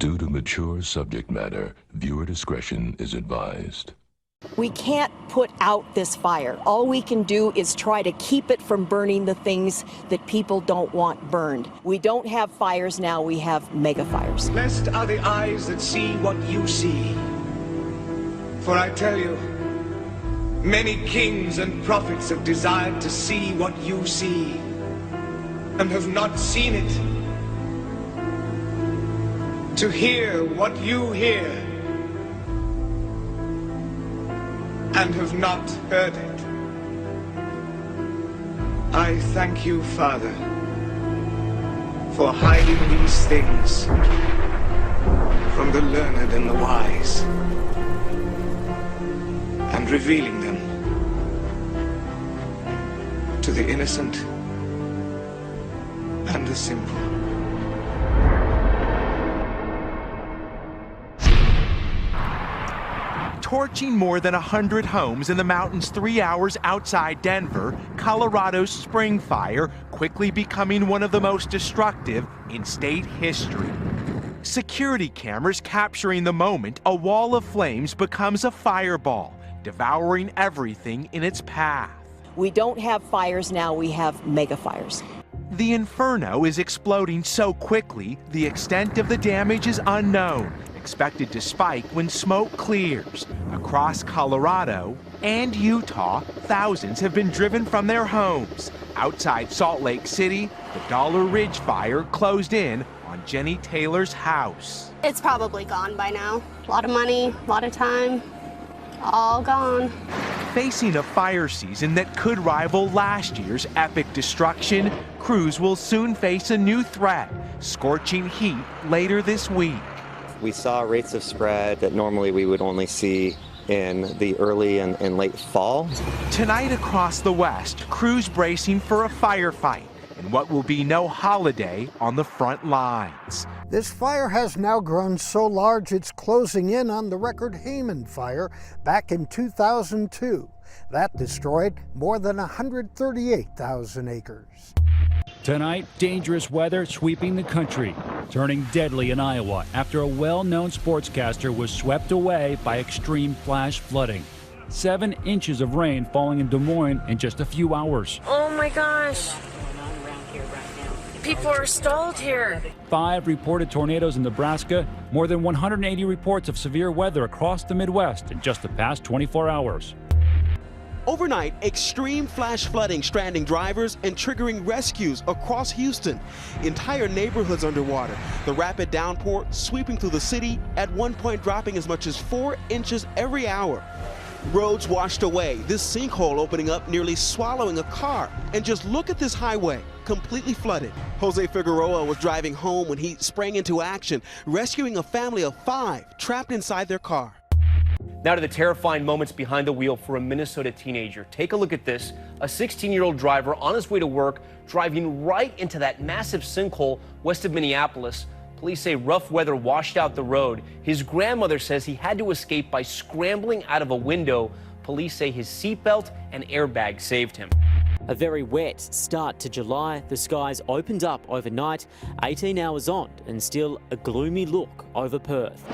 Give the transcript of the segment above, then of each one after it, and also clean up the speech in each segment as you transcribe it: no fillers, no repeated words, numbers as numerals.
Due to mature subject matter, viewer discretion is advised. We can't put out this fire. All we can do is try to keep it from burning the things that people don't want burned. We don't have fires now, we have mega fires. Blessed are the eyes that see what you see. For I tell you, many kings and prophets have desired to see what you see, and have not seen it. To hear what you hear, and have not heard it. I thank you, Father, for hiding these things from the learned and the wise, and revealing them to the innocent and the simple. Torching more than 100 homes in the mountains 3 hours outside Denver, Colorado's spring fire quickly becoming one of the most destructive in state history. Security cameras capturing the moment a wall of flames becomes a fireball, devouring everything in its path. We don't have fires now, we have mega fires. The inferno is exploding so quickly, the extent of the damage is unknown, expected to spike when smoke clears. Across Colorado and Utah, thousands have been driven from their homes. Outside Salt Lake City, the Dollar Ridge fire closed in on Jenny Taylor's house. It's probably gone by now. A lot of money, a lot of time, all gone. Facing a fire season that could rival last year's epic destruction, crews will soon face a new threat, scorching heat later this week. We saw rates of spread that normally we would only see in the early and late fall. Tonight across the West, crews bracing for a firefight in what will be no holiday on the front lines. This fire has now grown so large it's closing in on the record Hayman fire back in 2002. That destroyed more than 138,000 acres. Tonight, dangerous weather sweeping the country, turning deadly in Iowa after a well-known sportscaster was swept away by extreme flash flooding. 7 inches of rain falling in Des Moines in just a few hours. Oh my gosh. People are stalled here. 5 reported tornadoes in Nebraska, more than 180 reports of severe weather across the Midwest in just the past 24 hours. Overnight, extreme flash flooding stranding drivers and triggering rescues across Houston. Entire neighborhoods underwater. The rapid downpour sweeping through the city, at one point dropping as much as 4 inches every hour. Roads washed away, this sinkhole opening up, nearly swallowing a car. And just look at this highway, completely flooded. Jose Figueroa was driving home when he sprang into action, rescuing a family of 5 trapped inside their car. Now to the terrifying moments behind the wheel for a Minnesota teenager. Take a look at this. A 16-year-old driver on his way to work, driving right into that massive sinkhole west of Minneapolis. Police say rough weather washed out the road. His grandmother says he had to escape by scrambling out of a window. Police say his seatbelt and airbag saved him. A very wet start to July. The skies opened up overnight, 18 hours on, and still a gloomy look over Perth.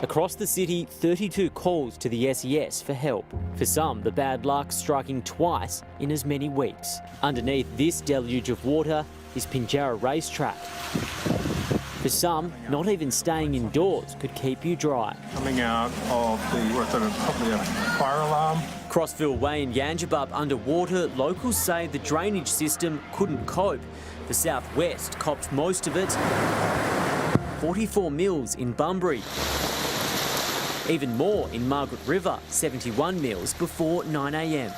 Across the city, 32 calls to the SES for help. For some, the bad luck striking twice in as many weeks. Underneath this deluge of water is Pinjarra Racetrack. For some, not even staying indoors could keep you dry. Coming out of probably a fire alarm. Crossville Way in Yangebup underwater, locals say the drainage system couldn't cope. The southwest copped most of it. 44 mils in Bunbury. Even more in Margaret River, 71 mils before 9 a.m.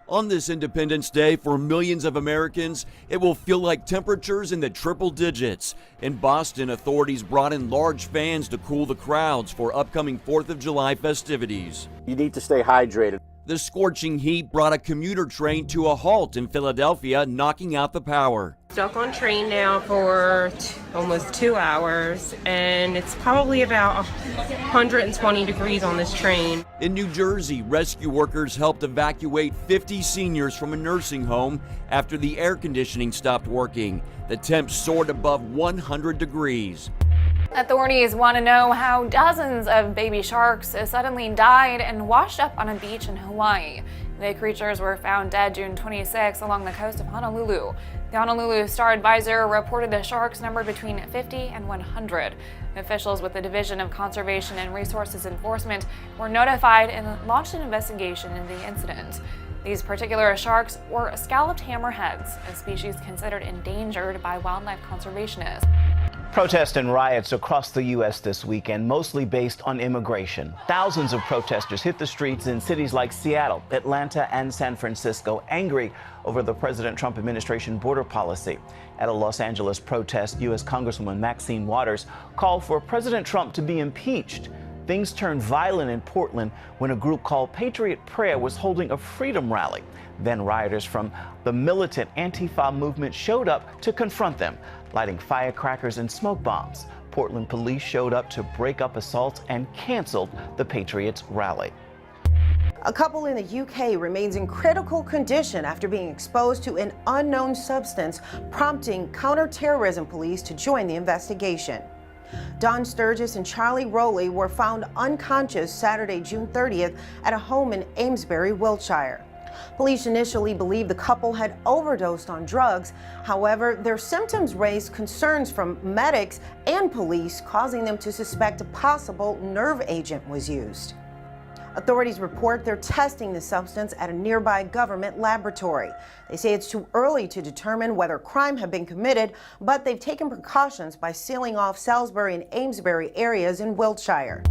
On this Independence Day, for millions of Americans, it will feel like temperatures in the triple digits. In Boston, authorities brought in large fans to cool the crowds for upcoming 4th of July festivities. You need to stay hydrated. The scorching heat brought a commuter train to a halt in Philadelphia, knocking out the power. Stuck on train now for almost 2 hours, and it's probably about 120 degrees on this train. In New Jersey, rescue workers helped evacuate 50 seniors from a nursing home after the air conditioning stopped working. The temps soared above 100 degrees. Authorities want to know how dozens of baby sharks suddenly died and washed up on a beach in Hawaii. The creatures were found dead June 26 along the coast of Honolulu. The Honolulu Star-Advisor reported the sharks numbered between 50 and 100. Officials with the Division of Conservation and Resources Enforcement were notified and launched an investigation into the incident. These particular sharks were scalloped hammerheads, a species considered endangered by wildlife conservationists. Protests and riots across the U.S. this weekend, mostly based on immigration. Thousands of protesters hit the streets in cities like Seattle, Atlanta, and San Francisco, angry over the President Trump administration border policy. At a Los Angeles protest, U.S. Congresswoman Maxine Waters called for President Trump to be impeached. Things turned violent in Portland when a group called Patriot Prayer was holding a freedom rally. Then rioters from the militant Antifa movement showed up to confront them, lighting firecrackers and smoke bombs. Portland police showed up to break up assaults and canceled the Patriots rally. A couple in the UK remains in critical condition after being exposed to an unknown substance, prompting counterterrorism police to join the investigation. Don Sturgis and Charlie Rowley were found unconscious Saturday, June 30th at a home in Amesbury, Wiltshire. Police initially believed the couple had overdosed on drugs. However, their symptoms raised concerns from medics and police, causing them to suspect a possible nerve agent was used. Authorities report they're testing the substance at a nearby government laboratory. They say it's too early to determine whether crime had been committed, but they've taken precautions by sealing off Salisbury and Amesbury areas in Wiltshire.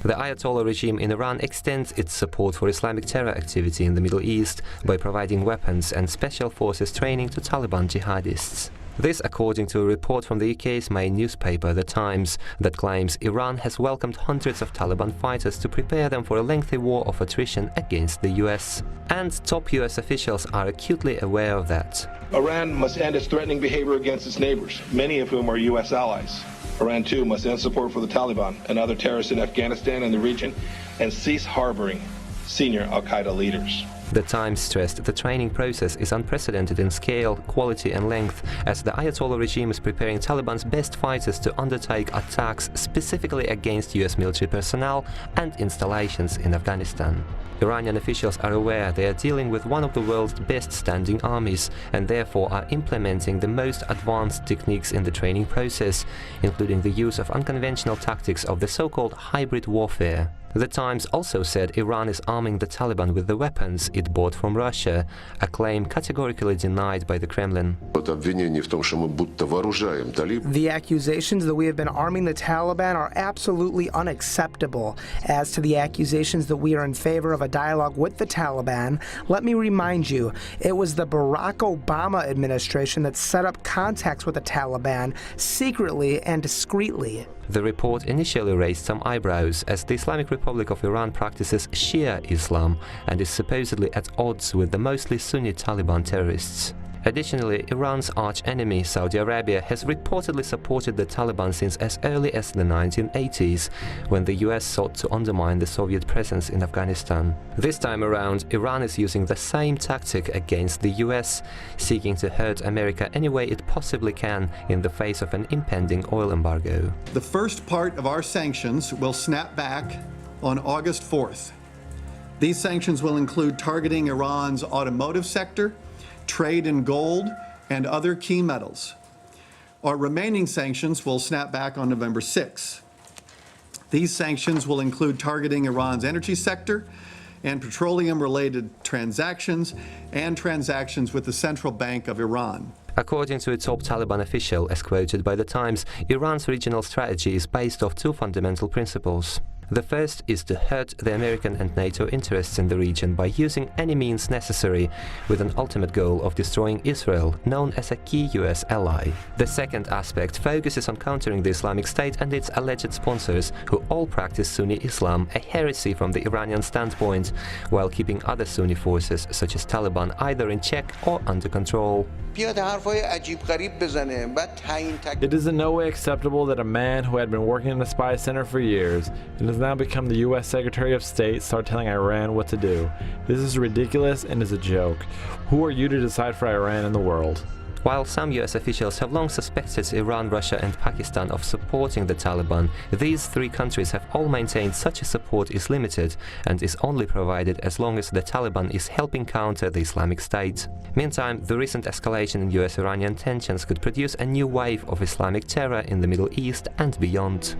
The Ayatollah regime in Iran extends its support for Islamic terror activity in the Middle East by providing weapons and special forces training to Taliban jihadists. This according to a report from the UK's main newspaper, The Times, that claims Iran has welcomed hundreds of Taliban fighters to prepare them for a lengthy war of attrition against the US. And top US officials are acutely aware of that. Iran must end its threatening behavior against its neighbors, many of whom are US allies. Iran, too, must end support for the Taliban and other terrorists in Afghanistan and the region and cease harboring senior al-Qaeda leaders. The Times stressed the training process is unprecedented in scale, quality and length, as the Ayatollah regime is preparing Taliban's best fighters to undertake attacks specifically against US military personnel and installations in Afghanistan. Iranian officials are aware they are dealing with one of the world's best standing armies and therefore are implementing the most advanced techniques in the training process, including the use of unconventional tactics of the so-called hybrid warfare. The Times also said Iran is arming the Taliban with the weapons it bought from Russia, a claim categorically denied by the Kremlin. The accusations that we have been arming the Taliban are absolutely unacceptable. As to the accusations that we are in favor of a dialogue with the Taliban, let me remind you, it was the Barack Obama administration that set up contacts with the Taliban secretly and discreetly. The report initially raised some eyebrows, as the Islamic Republic of Iran practices Shia Islam and is supposedly at odds with the mostly Sunni Taliban terrorists. Additionally, Iran's arch-enemy, Saudi Arabia, has reportedly supported the Taliban since as early as the 1980s, when the US sought to undermine the Soviet presence in Afghanistan. This time around, Iran is using the same tactic against the US, seeking to hurt America any way it possibly can in the face of an impending oil embargo. The first part of our sanctions will snap back on August 4th. These sanctions will include targeting Iran's automotive sector, trade in gold, and other key metals. Our remaining sanctions will snap back on November 6. These sanctions will include targeting Iran's energy sector and petroleum-related transactions and transactions with the Central Bank of Iran. According to a top Taliban official, as quoted by The Times, Iran's regional strategy is based off two fundamental principles. The first is to hurt the American and NATO interests in the region by using any means necessary, with an ultimate goal of destroying Israel, known as a key US ally. The second aspect focuses on countering the Islamic State and its alleged sponsors, who all practice Sunni Islam, a heresy from the Iranian standpoint, while keeping other Sunni forces, such as Taliban, either in check or under control. It is in no way acceptable that a man who had been working in a spy center for years and has now become the U.S. Secretary of State start telling Iran what to do. This is ridiculous and is a joke. Who are you to decide for Iran and the world? While some US officials have long suspected Iran, Russia and Pakistan of supporting the Taliban, these three countries have all maintained such a support is limited and is only provided as long as the Taliban is helping counter the Islamic State. Meantime, the recent escalation in US-Iranian tensions could produce a new wave of Islamic terror in the Middle East and beyond.